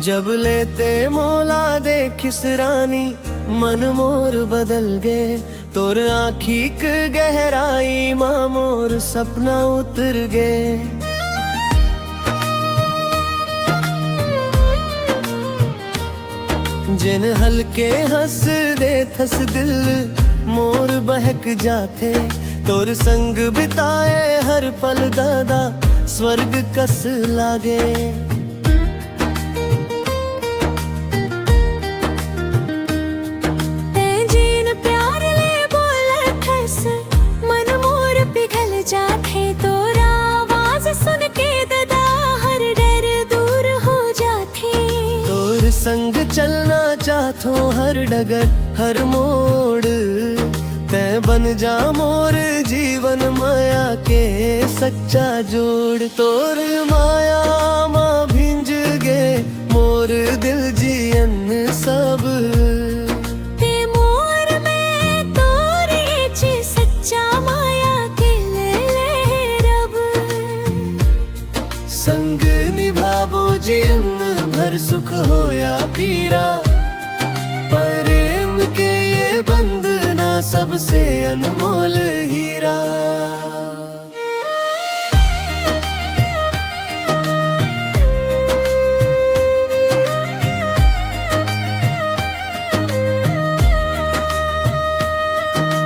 जब लेते मोला दे खिसरानी मन मोर बदल गे। तोर आँखी क गहराई माँ मोर सपना उतर गे। जिन हल्के हंस दे थस दिल मोर बहक जाते। तोर संग बिताए हर पल दादा स्वर्ग कस लागे। जाते तोरा आवाज सुन के ददा हर डर दूर हो जाते। तोर संग चलना चाहतो हर डगर हर मोड़। तै बन जा मोर जीवन माया के सच्चा जोड़। तोर माया माँ भिंज गे मोर दिल जियन सब। संग निभाबो जीवन भर सुख हो या पीरा। प्रेम के ये बंधना सबसे अनमोल हीरा।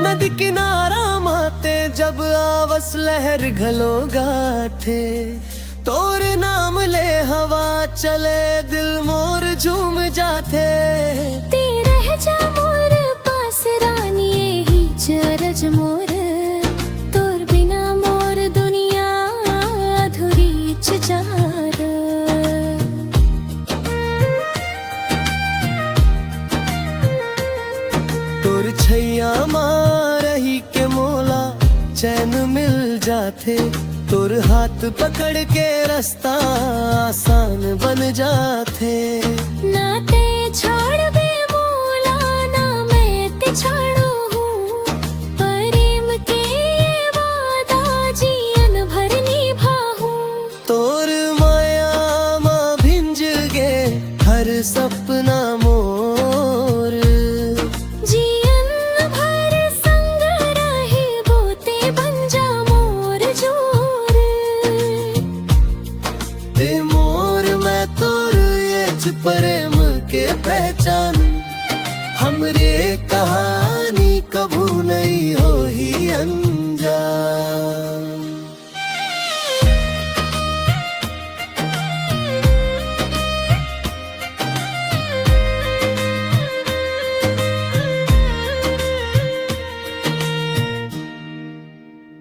नदी किनारा माते जब आवस लहर घलो गाथे। तोर नाम ले हवा चले दिल मोर झूम जाते। रह जा मोर पास रानी ही चरज मोर। तोर बिना मोर दुनिया अधूरी जार। तोर छैया माँ रही के मोला चैन मिल जाते। तोर हाथ पकड़ के रास्ता आसान बन जाते। ना ते छोड़ बे मोला ना मैं ते छोड़ू हूँ। प्रेम के ये वादा जीवन भर निभाऊं। तोर माया माँ भिंज गे हर सपना मोर। जीवन भर संग रहे बोते बन जा मोर जोर। प्रेम के पहचान हमरे कहानी कभू नहीं हो ही अनजान।